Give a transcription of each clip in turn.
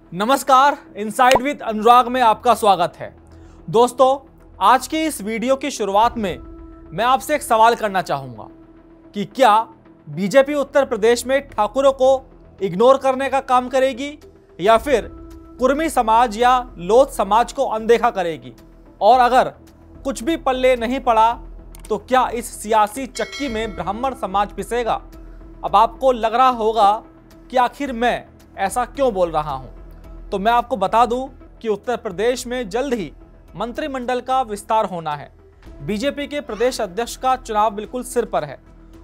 नमस्कार, inside with अनुराग में आपका स्वागत है। दोस्तों, आज की इस वीडियो की शुरुआत में मैं आपसे एक सवाल करना चाहूँगा कि क्या बीजेपी उत्तर प्रदेश में ठाकुरों को इग्नोर करने का काम करेगी या फिर कुर्मी समाज या लोथ समाज को अनदेखा करेगी? और अगर कुछ भी पल्ले नहीं पड़ा तो क्या इस सियासी चक्की में ब्राह्मण समाज पिसेगा? अब आपको लग रहा होगा कि आखिर मैं ऐसा क्यों बोल रहा हूँ, तो मैं आपको बता दूं कि उत्तर प्रदेश में जल्द ही मंत्रिमंडल का विस्तार होना है। बीजेपी के प्रदेश अध्यक्ष का चुनाव बिल्कुल सिर पर है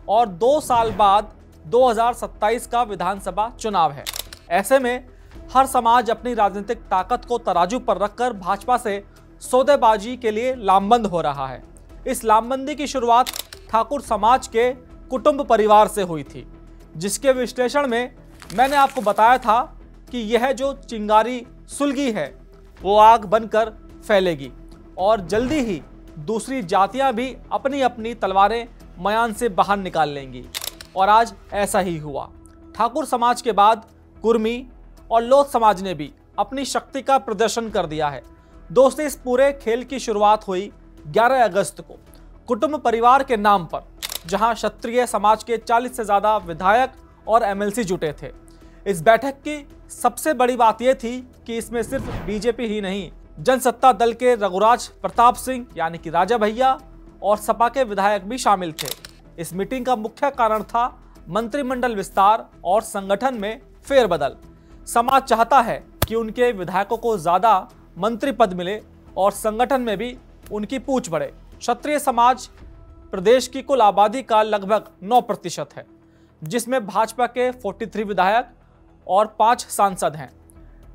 और 2 साल बाद 2027 का विधानसभा चुनाव है। ऐसे में हर समाज अपनी राजनीतिक ताकत को तराजू पर रखकर भाजपा से सौदेबाजी के लिए लामबंद हो रहा है। इस लामबंदी की शुरुआत ठाकुर समाज के कुटुंब परिवार से हुई थी, जिसके विश्लेषण में मैंने आपको बताया था कि यह जो चिंगारी सुलगी है वो आग बनकर फैलेगी और जल्दी ही दूसरी जातियां भी अपनी अपनी तलवारें मयान से बाहर निकाल लेंगी। और आज ऐसा ही हुआ। ठाकुर समाज के बाद कुर्मी और लोथ समाज ने भी अपनी शक्ति का प्रदर्शन कर दिया है। दोस्तों, इस पूरे खेल की शुरुआत हुई 11 अगस्त को कुटुंब परिवार के नाम पर, जहां क्षत्रिय समाज के 40 से ज़्यादा विधायक और एमएलसी जुटे थे। इस बैठक की सबसे बड़ी बात यह थी कि इसमें सिर्फ बीजेपी ही नहीं, जनसत्ता दल के रघुराज प्रताप सिंह यानी कि राजा भैया और सपा के विधायक भी शामिल थे। इस मीटिंग का मुख्य कारण था मंत्रिमंडल विस्तार और संगठन में फेरबदल। समाज चाहता है कि उनके विधायकों को ज्यादा मंत्री पद मिले और संगठन में भी उनकी पूछ बढ़े। क्षत्रिय समाज प्रदेश की कुल आबादी का लगभग 9% है, जिसमें भाजपा के 43 विधायक और 5 सांसद हैं।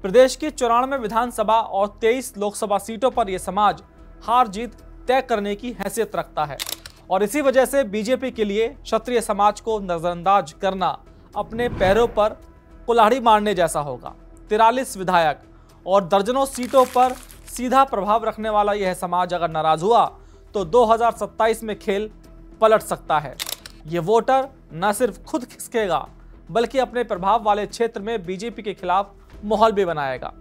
प्रदेश की 94 विधानसभा और 23 लोकसभा सीटों पर यह समाज हार जीत तय करने की हैसियत रखता है और इसी वजह से बीजेपी के लिए क्षत्रिय समाज को नजरअंदाज करना अपने पैरों पर कुल्हाड़ी मारने जैसा होगा। 43 विधायक और दर्जनों सीटों पर सीधा प्रभाव रखने वाला यह समाज अगर नाराज हुआ तो 2027 में खेल पलट सकता है। ये वोटर न सिर्फ खुद खिसकेगा बल्कि अपने प्रभाव वाले क्षेत्र में बीजेपी के खिलाफ माहौल भी बनाएगा।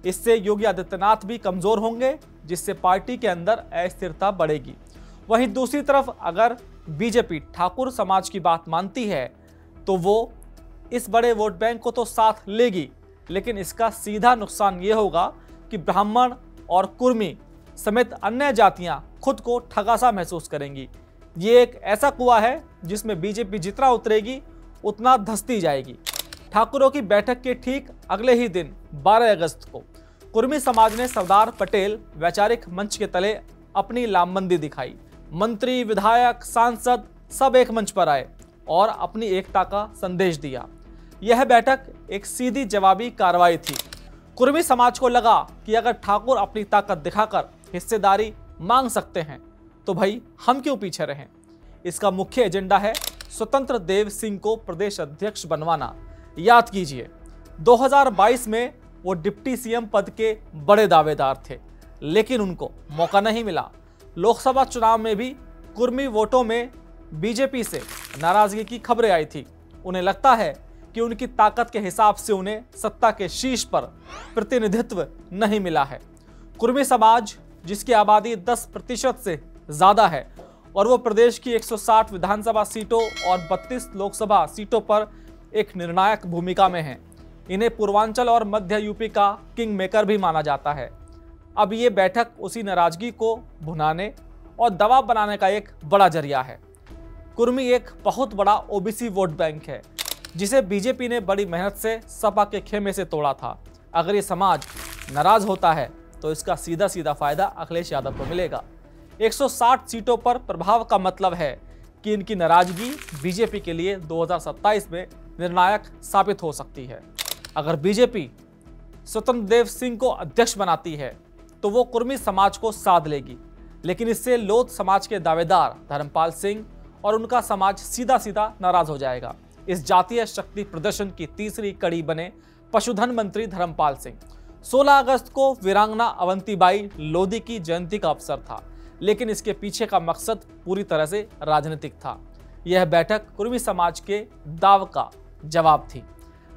इससे योगी आदित्यनाथ भी कमजोर होंगे, जिससे पार्टी के अंदर अस्थिरता बढ़ेगी। वहीं दूसरी तरफ अगर बीजेपी ठाकुर समाज की बात मानती है तो वो इस बड़े वोट बैंक को तो साथ लेगी, लेकिन इसका सीधा नुकसान ये होगा कि ब्राह्मण और कुर्मी समेत अन्य जातियां खुद को ठगा सा महसूस करेंगी। ये एक ऐसा कुआं है जिसमें बीजेपी जितना उतरेगी उतना धंसती जाएगी। ठाकुरों की बैठक के ठीक अगले ही दिन 12 अगस्त को कुर्मी समाज ने सरदार पटेल वैचारिक मंच के तले अपनी लामबंदी दिखाई। मंत्री, विधायक, सांसद सब एक मंच पर आए और अपनी एकता का संदेश दिया। यह बैठक एक सीधी जवाबी कार्रवाई थी। कुर्मी समाज को लगा कि अगर ठाकुर अपनी ताकत दिखाकर हिस्सेदारी मांग सकते हैं तो भाई हम क्यों पीछे रहें। इसका मुख्य एजेंडा है स्वतंत्र देव सिंह को प्रदेश अध्यक्ष बनवाना। याद कीजिए, 2022 में वो डिप्टी सीएम पद के बड़े दावेदार थे, लेकिन उनको मौका नहीं मिला। लोकसभा चुनाव में भी कुर्मी वोटों में बीजेपी से नाराजगी की खबरें आई थी। उन्हें लगता है कि उनकी ताकत के हिसाब से उन्हें सत्ता के शीर्ष पर प्रतिनिधित्व नहीं मिला है। कुर्मी समाज, जिसकी आबादी 10% से ज्यादा है और वो प्रदेश की 160 विधानसभा सीटों और 32 लोकसभा सीटों पर एक निर्णायक भूमिका में है। इन्हें पूर्वांचल और मध्य यूपी का किंग मेकर भी माना जाता है। अब ये बैठक उसी नाराजगी को भुनाने और दबाव बनाने का एक बड़ा जरिया है। कुर्मी एक बहुत बड़ा ओबीसी वोट बैंक है, जिसे बीजेपी ने बड़ी मेहनत से सपा के खेमे से तोड़ा था। अगर ये समाज नाराज होता है तो इसका सीधा सीधा फायदा अखिलेश यादव को मिलेगा। 160 सीटों पर प्रभाव का मतलब है कि इनकी नाराजगी बीजेपी के लिए 2027 में निर्णायक साबित हो सकती है। अगर बीजेपी स्वतंत्र देव सिंह को अध्यक्ष बनाती है तो वो कुर्मी समाज को साध लेगी, लेकिन इससे लोथ समाज के दावेदार धर्मपाल सिंह और उनका समाज सीधा सीधा नाराज हो जाएगा। इस जातीय शक्ति प्रदर्शन की तीसरी कड़ी बने पशुधन मंत्री धर्मपाल सिंह। 16 अगस्त को वीरांगना अवंतीबाई लोधी की जयंती का अवसर था, लेकिन इसके पीछे का मकसद पूरी तरह से राजनीतिक था। यह बैठक कुर्मी समाज के दाव का जवाब थी।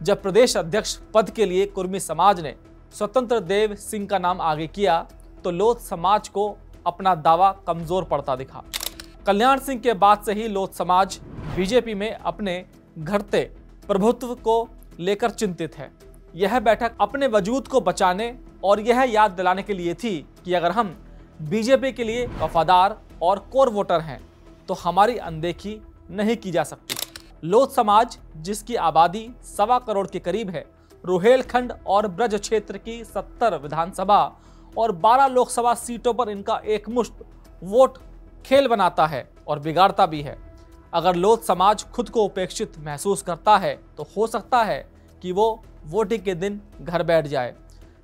जब प्रदेश अध्यक्ष पद के लिए कुर्मी समाज ने स्वतंत्र देव सिंह का नाम आगे किया तो लोध समाज को अपना दावा कमजोर पड़ता दिखा। कल्याण सिंह के बाद से ही लोध समाज बीजेपी में अपने घटते प्रभुत्व को लेकर चिंतित है। यह बैठक अपने वजूद को बचाने और यह याद दिलाने के लिए थी कि अगर हम बीजेपी के लिए वफादार और कोर वोटर हैं तो हमारी अनदेखी नहीं की जा सकती। लोध समाज, जिसकी आबादी 1.25 करोड़ के करीब है, रुहेलखंड और ब्रज क्षेत्र की 70 विधानसभा और 12 लोकसभा सीटों पर इनका एकमुश्त वोट खेल बनाता है और बिगाड़ता भी है। अगर लोध समाज खुद को उपेक्षित महसूस करता है तो हो सकता है कि वो वोटिंग के दिन घर बैठ जाए।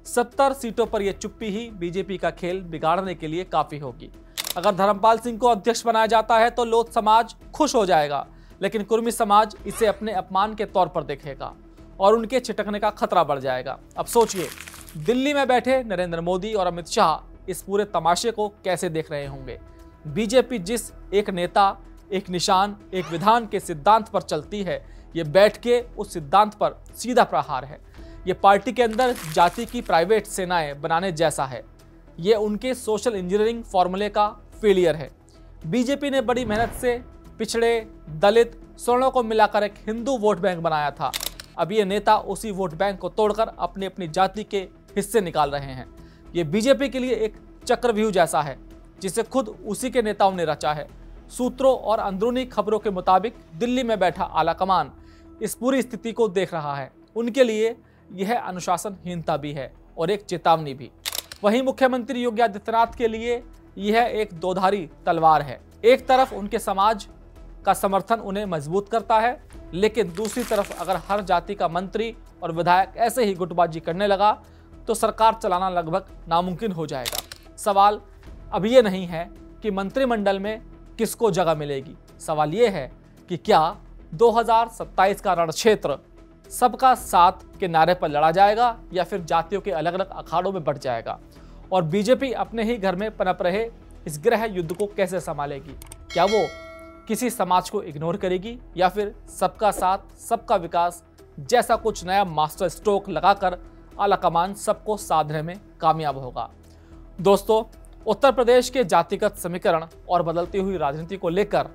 70 सीटों पर यह चुप्पी ही बीजेपी का खेल बिगाड़ने के लिए काफी होगी। अगर धर्मपाल सिंह को अध्यक्ष बनाया जाता है तो लोध समाज खुश हो जाएगा, लेकिन कुर्मी समाज इसे अपने अपमान के तौर पर देखेगा और उनके छिटकने का खतरा बढ़ जाएगा। अब सोचिए, दिल्ली में बैठे नरेंद्र मोदी और अमित शाह इस पूरे तमाशे को कैसे देख रहे होंगे। बीजेपी जिस एक नेता, एक निशान, एक विधान के सिद्धांत पर चलती है, ये बैठ के उस सिद्धांत पर सीधा प्रहार है। ये पार्टी के अंदर जाति की प्राइवेट सेनाएं बनाने जैसा है। ये उनके सोशल इंजीनियरिंग फॉर्मूले का फेलियर है। बीजेपी ने बड़ी मेहनत से पिछड़े, दलित, स्वर्णों को मिलाकर एक हिंदू वोट बैंक बनाया था। अब ये नेता उसी वोट बैंक को तोड़कर अपनी अपनी जाति के हिस्से निकाल रहे हैं। ये बीजेपी के लिए एक चक्रव्यूह जैसा है जिसे खुद उसी के नेताओं ने रचा है। सूत्रों और अंदरूनी खबरों के मुताबिक दिल्ली में बैठा आलाकमान इस पूरी स्थिति को देख रहा है। उनके लिए यह अनुशासनहीनता भी है और एक चेतावनी भी। वहीं मुख्यमंत्री योगी आदित्यनाथ के लिए यह एक दोधारी तलवार है। एक तरफ उनके समाज का समर्थन उन्हें मजबूत करता है, लेकिन दूसरी तरफ अगर हर जाति का मंत्री और विधायक ऐसे ही गुटबाजी करने लगा तो सरकार चलाना लगभग नामुमकिन हो जाएगा। सवाल अब ये नहीं है कि मंत्रिमंडल में किसको जगह मिलेगी, सवाल ये है कि क्या 2027 का रण क्षेत्र सबका साथ के नारे पर लड़ा जाएगा या फिर जातियों के अलग अलग अखाड़ों में बंट जाएगा। और बीजेपी अपने ही घर में पनप रहे इस गृह युद्ध को कैसे संभालेगी। क्या वो किसी समाज को इग्नोर करेगी या फिर सबका साथ सबका विकास जैसा कुछ नया मास्टर स्ट्रोक लगाकर आलाकमान सबको साधने में कामयाब होगा। दोस्तों, उत्तर प्रदेश के जातिगत समीकरण और बदलती हुई राजनीति को लेकर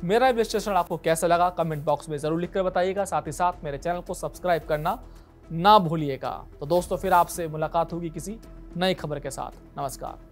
मेरा विश्लेषण आपको कैसा लगा कमेंट बॉक्स में जरूर लिखकर बताइएगा। साथ ही साथ मेरे चैनल को सब्सक्राइब करना ना भूलिएगा। तो दोस्तों, फिर आपसे मुलाकात होगी किसी नई खबर के साथ। नमस्कार।